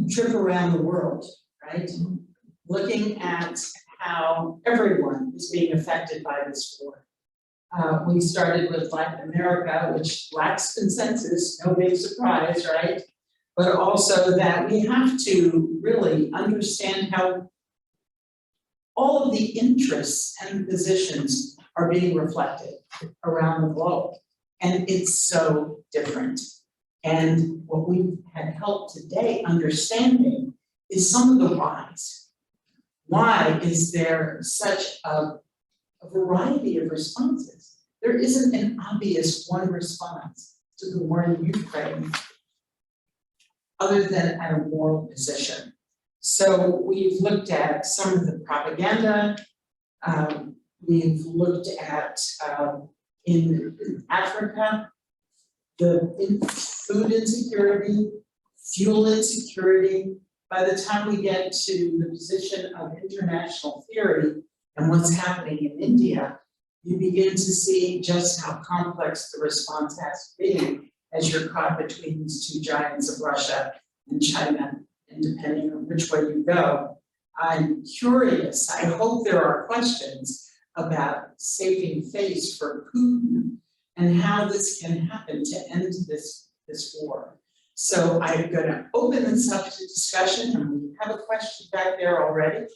trip around the world, right? Looking at how everyone is being affected by this war. We started with Latin America, which lacks consensus, no big surprise, right? But also that we have to really understand how all of the interests and positions are being reflected around the globe. And it's so different. And what we've had help today understanding is some of the whys. Why is there such a variety of responses? There isn't an obvious one response to the war in Ukraine, other than at a moral position. So we've looked at some of the propaganda. We've looked at in Africa, the food insecurity, fuel insecurity. By the time we get to the position of international theory and what's happening in India, you begin to see just how complex the response has to be as you're caught between these two giants of Russia and China, and depending on which way you go. I'm curious, I hope there are questions about saving face for Putin and how this can happen to end this war. So I'm gonna open this up to discussion, and we have a question back there already.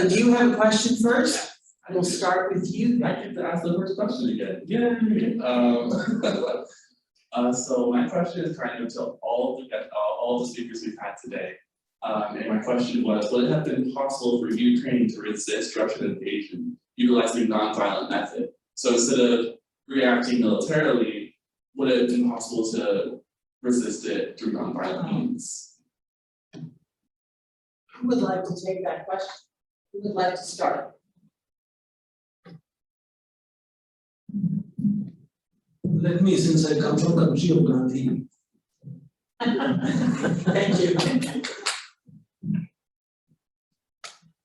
Do you have a question first? I will start with you. I get to ask the first question again. Yay! So my question is kind of to all the speakers we've had today. And my question was, would it have been possible for Ukraine to resist Russian invasion utilizing nonviolent method? So instead of reacting militarily, would it have been possible to resist it through nonviolent means? Who would like to take that question? Who would like to start? Let me, since I come from the country of Gandhi. Thank you.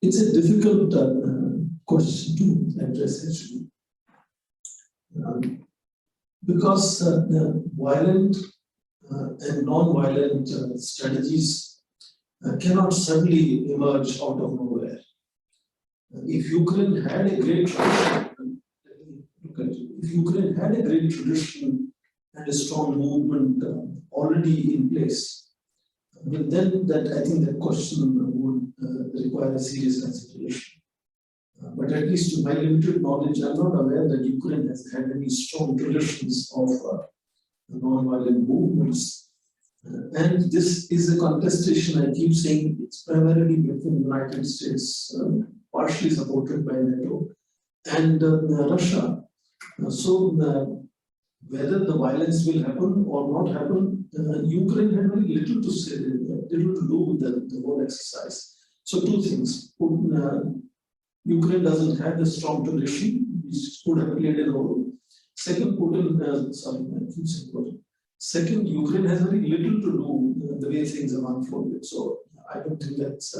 It's a difficult question to address actually. Because the violent and non-violent strategies cannot suddenly emerge out of nowhere. If Ukraine had a great tradition, if Ukraine had a great tradition and a strong movement already in place, then that I think that question would require a serious consideration. But at least to my limited knowledge, I'm not aware that Ukraine has had any strong traditions of non-violent movements. And this is a contestation, I keep saying, it's primarily between the United States, partially supported by NATO, and Russia. So whether the violence will happen or not happen, Ukraine had very little to say, little to do with the whole exercise. So two things. Ukraine doesn't have a strong tradition, which could have played a role. Second, Second, Ukraine has very little to do with the way things have unfolded. So I don't think that's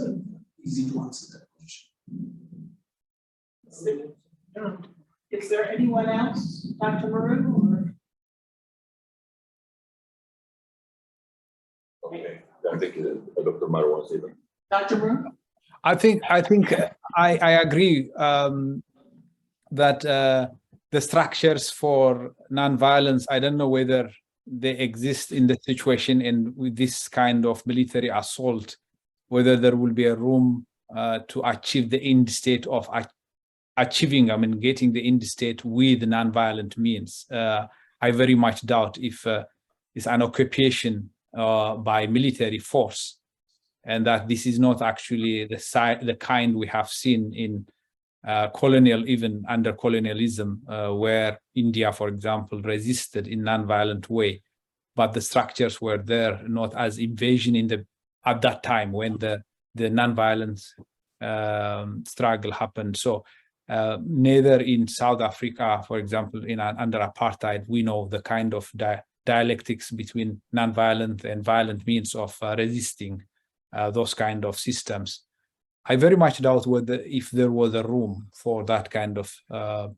easy to answer that question. Is there anyone else, Dr. Maru? Okay, I think Dr. Maru wants to. Dr. Maru? I think I agree that the structures for nonviolence, I don't know whether they exist in the situation and with this kind of military assault, whether there will be a room to achieve the end state of achieving, getting the end state with nonviolent means. I very much doubt if it's an occupation by military force, and that this is not actually the kind we have seen in colonial, even under colonialism, where India, for example, resisted in non-violent way, but the structures were there, not as invasion at that time when the non-violence struggle happened. So neither in South Africa, for example, under apartheid, we know the kind of dialectics between non-violent and violent means of resisting those kind of systems. I very much doubt whether if there was a room for that kind of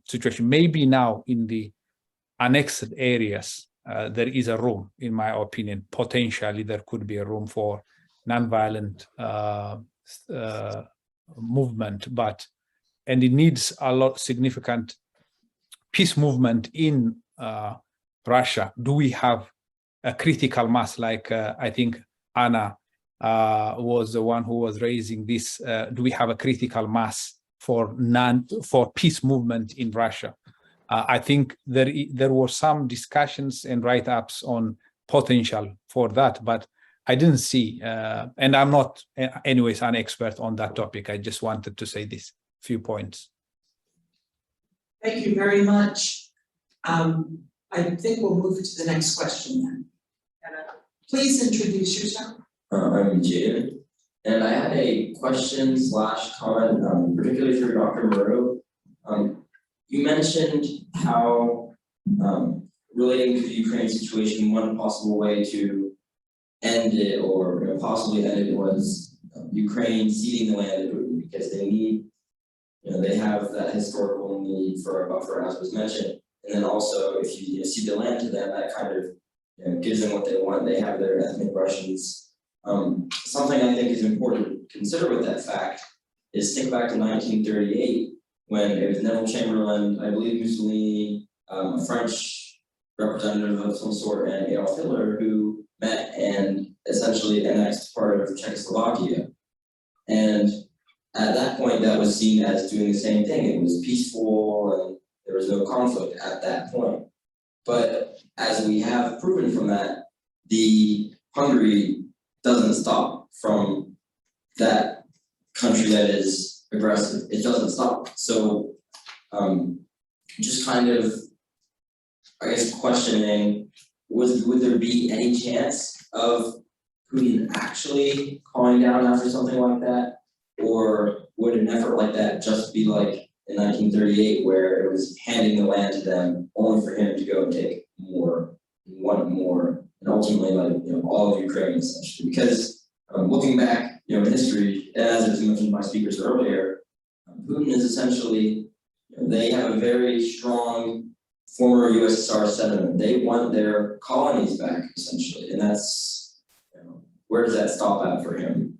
situation. Maybe now in the annexed areas, there is a room, in my opinion, potentially there could be a room for nonviolent movement, and it needs a lot significant peace movement in Russia. Do we have a critical mass, like I think Anna was the one who was raising this? Do we have a critical mass for peace movement in Russia? I think there were some discussions and write-ups on potential for that, but I didn't see, and I'm not anyways an expert on that topic. I just wanted to say this few points. Thank you very much. I think we'll move to the next question then. Please introduce yourself. I'm Jaden, and I had a question / comment, particularly for Dr. Maru. You mentioned how, relating to the Ukraine situation, one possible way to end it, or possibly end it, was Ukraine ceding the land to Putin, because they need, they have that historical need for a buffer, as was mentioned. And then also, if you cede the land to them, that kind of gives them what they want. They have their ethnic Russians. Something I think is important to consider with that fact is think back to 1938, when it was Neville Chamberlain, I believe Mussolini, a French representative of some sort, and Adolf Hitler, who met and essentially annexed part of Czechoslovakia. And at that point, that was seen as doing the same thing. It was peaceful and there was no conflict at that point. But as we have proven from that, the Hungary doesn't stop from that country that is aggressive. It doesn't stop. So just kind of, I guess, questioning, would there be any chance of Putin actually calling down after something like that? Or would an effort like that just be like in 1938, where it was handing the land to them only for him to go and take more, and want more, and ultimately, like, all of Ukraine essentially? Because looking back, in history, as was mentioned by speakers earlier, Putin is essentially, they have a very strong former USSR sentiment. They want their colonies back, essentially, and that's, where does that stop at for him?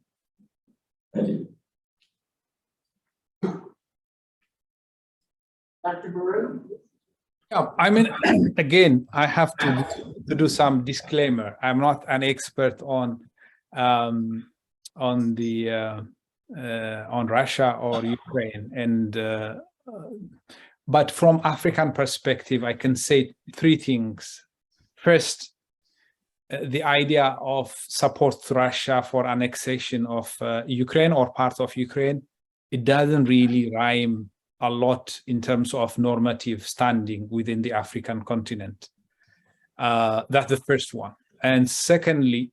Thank you. Dr. Maru? Yeah, I mean, again, I have to do some disclaimer. I'm not an expert on Russia or Ukraine, and but from African perspective, I can say three things. First, the idea of support to Russia for annexation of Ukraine or part of Ukraine, it doesn't really rhyme a lot in terms of normative standing within the African continent. That's the first one. And secondly,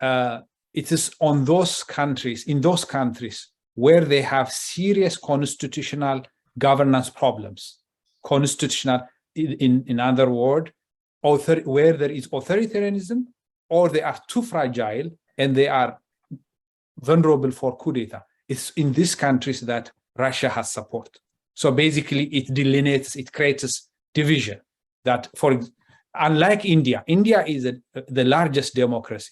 it is on those countries, in those countries where they have serious constitutional governance problems, constitutional, in other words, where there is authoritarianism, or they are too fragile and they are vulnerable for coup d'etat. It's in these countries that Russia has support. So basically it delineates, it creates division that, unlike India, India is the largest democracy.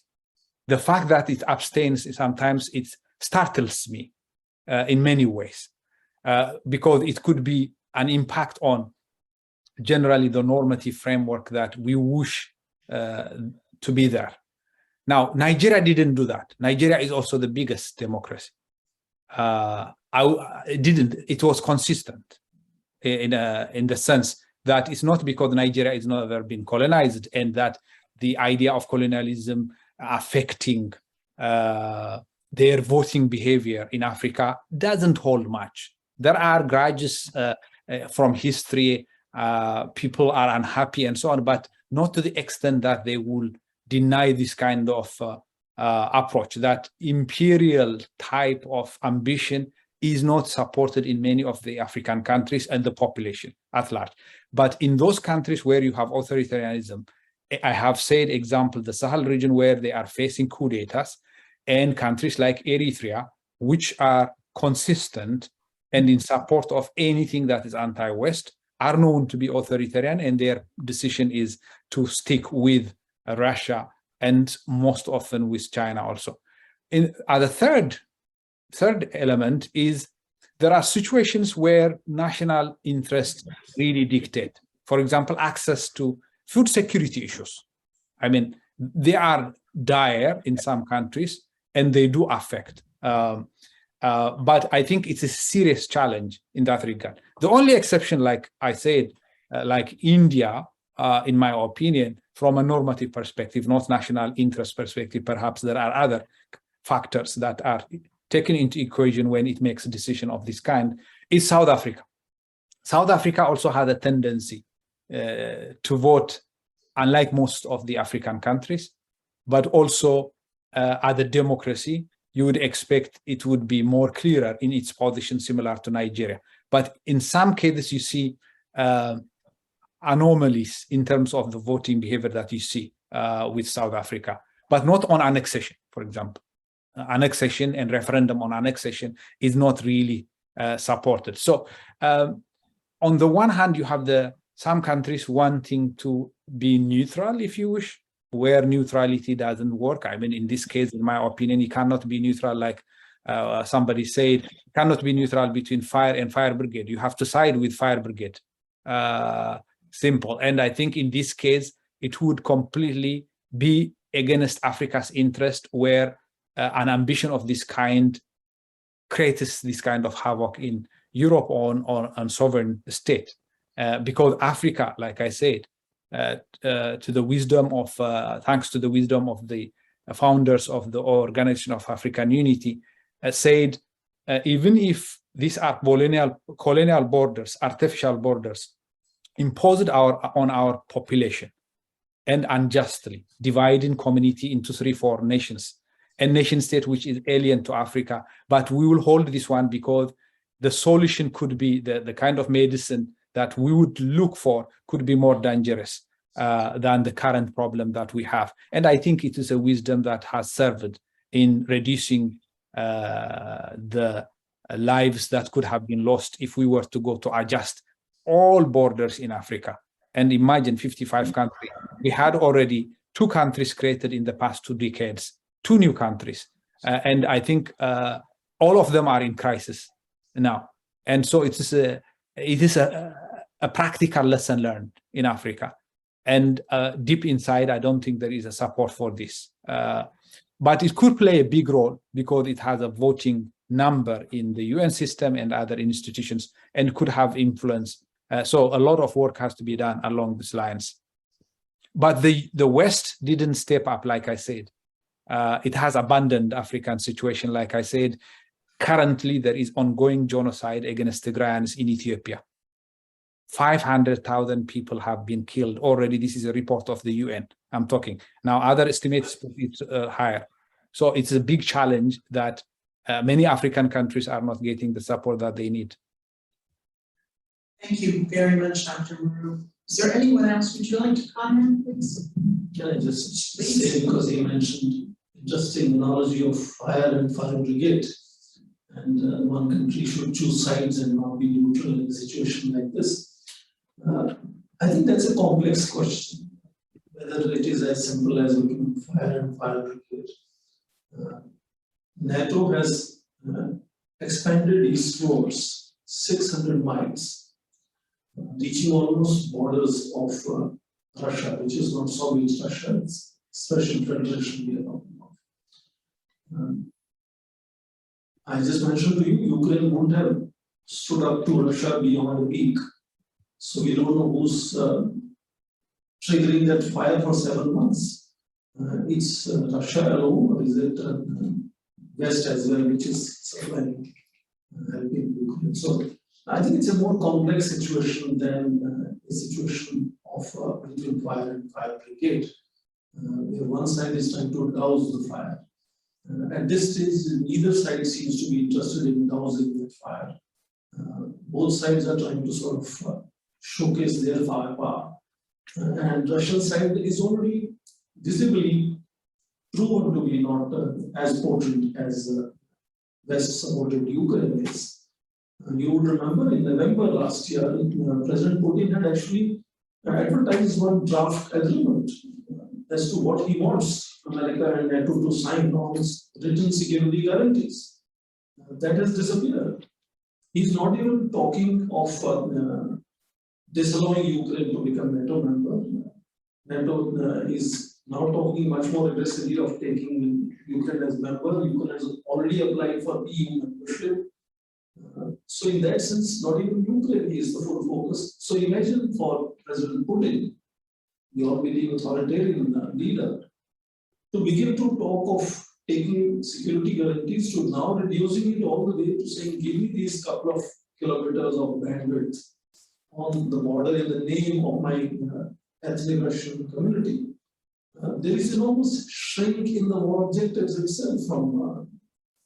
The fact that it abstains, sometimes it startles me in many ways, because it could be an impact on generally the normative framework that we wish to be there. Now, Nigeria didn't do that. Nigeria is also the biggest democracy. It was consistent in the sense that it's not because Nigeria is never been colonized and that the idea of colonialism affecting their voting behavior in Africa doesn't hold much. There are grudges from history, people are unhappy and so on, but not to the extent that they will deny this kind of approach. That imperial type of ambition is not supported in many of the African countries and the population at large. But in those countries where you have authoritarianism, I have said, example, the Sahel region where they are facing coup d'etats, and countries like Eritrea, which are consistent and in support of anything that is anti-West, are known to be authoritarian, and their decision is to stick with Russia and most often with China also. The third element is there are situations where national interests really dictate. For example, access to food security issues. I mean, they are dire in some countries and they do affect. But I think it's a serious challenge in that regard. The only exception, like I said, like India, in my opinion, from a normative perspective, not national interest perspective, perhaps there are other factors that are taken into equation when it makes a decision of this kind, is South Africa. South Africa also had a tendency to vote, unlike most of the African countries, but also as a democracy, you would expect it would be more clearer in its position, similar to Nigeria. But in some cases, you see anomalies in terms of the voting behavior that you see with South Africa, but not on annexation, for example. Annexation and referendum on annexation is not really supported. So on the one hand, you have some countries wanting to be neutral, if you wish, where neutrality doesn't work. I mean, in this case, in my opinion, you cannot be neutral, like somebody said, you cannot be neutral between fire and fire brigade. You have to side with fire brigade. Simple. And I think in this case, it would completely be against Africa's interest, where an ambition of this kind creates this kind of havoc in Europe on sovereign state. Because Africa, like I said, thanks to the wisdom of the founders of the Organization of African Unity, said, even if these are colonial borders, artificial borders, imposed on our population and unjustly dividing community into 3-4 nations, a nation state which is alien to Africa, but we will hold this one because the solution could be the kind of medicine that we would look for could be more dangerous than the current problem that we have. And I think it is a wisdom that has served in reducing the lives that could have been lost if we were to go to adjust all borders in Africa. And imagine 55 countries. We had already 2 countries created in the past 2 decades, 2 new countries. And I think all of them are in crisis now. And so it is a practical lesson learned in Africa. And deep inside, I don't think there is a support for this. But it could play a big role because it has a voting number in the UN system and other institutions, and could have influence. So a lot of work has to be done along these lines. But the West didn't step up, like I said. It has abandoned African situation, like I said. Currently, there is ongoing genocide against Tigrayans in Ethiopia. 500,000 people have been killed already. This is a report of the UN. I'm talking. Now, other estimates put it higher. So it's a big challenge that many African countries are not getting the support that they need. Thank you very much, Dr. Maru. Is there anyone else? Would you like to comment, please? Can I just say, because he mentioned interesting analogy of fire and fire brigade, and one country should choose sides and not be neutral in a situation like this. I think that's a complex question, whether it is as simple as looking at fire and fire brigade. NATO has expanded eastwards 600 miles, reaching almost borders of Russia, which is not Soviet Russia, it's Special Federation we are talking about. I just mentioned to you, Ukraine won't have stood up to Russia beyond a week. So we don't know who's triggering that fire for 7 months. It's Russia alone, or is it West as well, which is supplying helping Ukraine? So I think it's a more complex situation than a situation of between fire and fire brigade, where one side is trying to douse the fire. At this stage, neither side seems to be interested in dousing that fire. Both sides are trying to sort of showcase their firepower. And Russian side is already visibly proven to be not as potent as West supported Ukraine is. You would remember in November last year, President Putin had actually advertised one draft agreement as to what he wants America and NATO to sign on its written security guarantees. That has disappeared. He's not even talking of disallowing Ukraine to become NATO member. NATO is now talking much more aggressively of taking Ukraine as member. Ukraine has already applied for EU membership. So in that sense, not even Ukraine is the full focus. So imagine for President Putin, the already authoritarian leader, to begin to talk of taking security guarantees to now reducing it all the way to saying, give me these couple of kilometers of bandwidth on the border in the name of my ethnic Russian community. There is enormous shrink in the war objectives itself from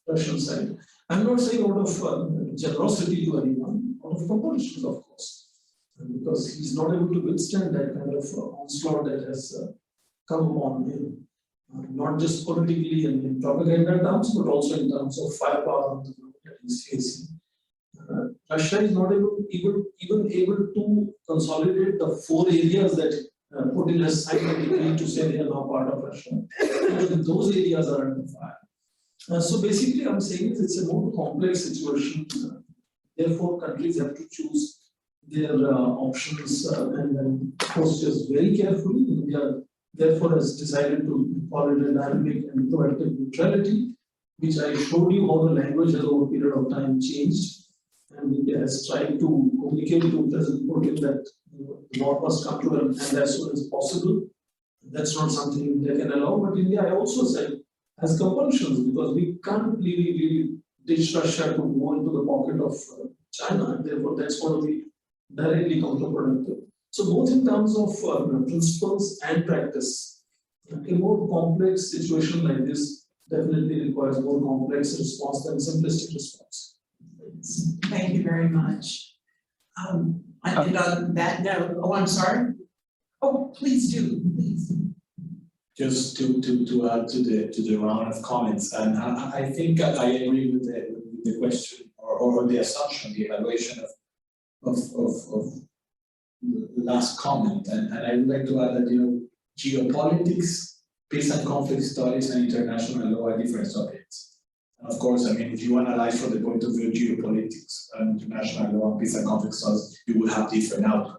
Russian side. I'm not saying out of generosity to anyone, out of compulsion, of course, because he's not able to withstand that kind of onslaught that has come upon him. Not just politically and in propaganda terms, but also in terms of firepower that he's facing. Russia is not even able to consolidate the 4 areas that Putin has signed a decree to say they are now part of Russia. And those areas are under fire. So basically, I'm saying it's a more complex situation. Therefore, countries have to choose their options and then postures very carefully. India therefore has decided to call it a dynamic and proactive neutrality, which I showed you how the language has over a period of time changed. And India has tried to communicate to President Putin that the war must come to an end as soon as possible. That's not something India can allow, but India, I also said, has compulsions because we can't really ditch Russia to go into the pocket of China, and therefore that's going to be directly counterproductive. So both in terms of principles and practice, a more complex situation like this definitely requires more complex response than simplistic response. Thank you very much. And on that note, oh, I'm sorry. Oh, please do, please. Just to add to the round of comments, and I think I agree with the question or the assumption, the evaluation of the last comment, and I would like to add that geopolitics, peace and conflict studies, and international law are different subjects. And of course, I mean, if you analyze from the point of view of geopolitics and international law and peace and conflict studies, you will have different outcomes.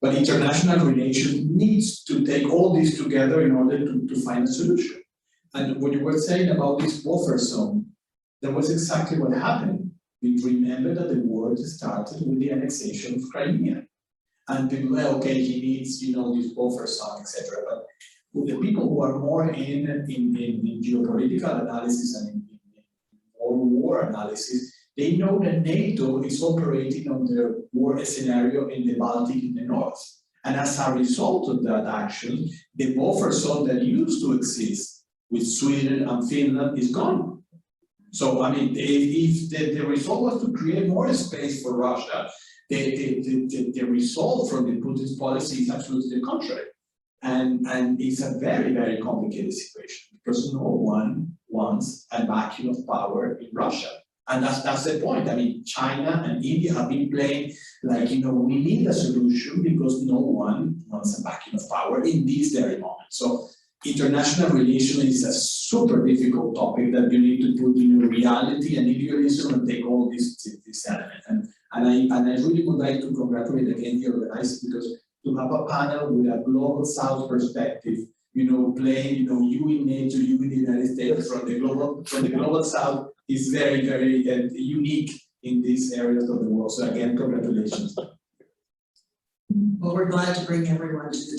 But international relations needs to take all this together in order to find a solution. And what you were saying about this buffer zone, that was exactly what happened. We remember that the war started with the annexation of Crimea. And people, well, okay, he needs, this buffer zone, etc. But with the people who are more in geopolitical analysis and in war analysis, they know that NATO is operating on the war scenario in the Baltic in the north. And as a result of that action, the buffer zone that used to exist with Sweden and Finland is gone. So, I mean, if the result was to create more space for Russia, the result from the Putin's policy is absolutely the contrary. And it's a very, very complicated situation because no one wants a vacuum of power in Russia. And that's the point. I mean, China and India have been playing like, we need a solution because no one wants a vacuum of power in this very moment. So international relations is a super difficult topic that you need to put in reality and idealism and take all this element. And I really would like to congratulate again the organizers because to have a panel with a global South perspective, playing, you in NATO, you in the United States from the global South is very, very unique in these areas of the world. So again, congratulations. Well, we're glad to bring everyone to the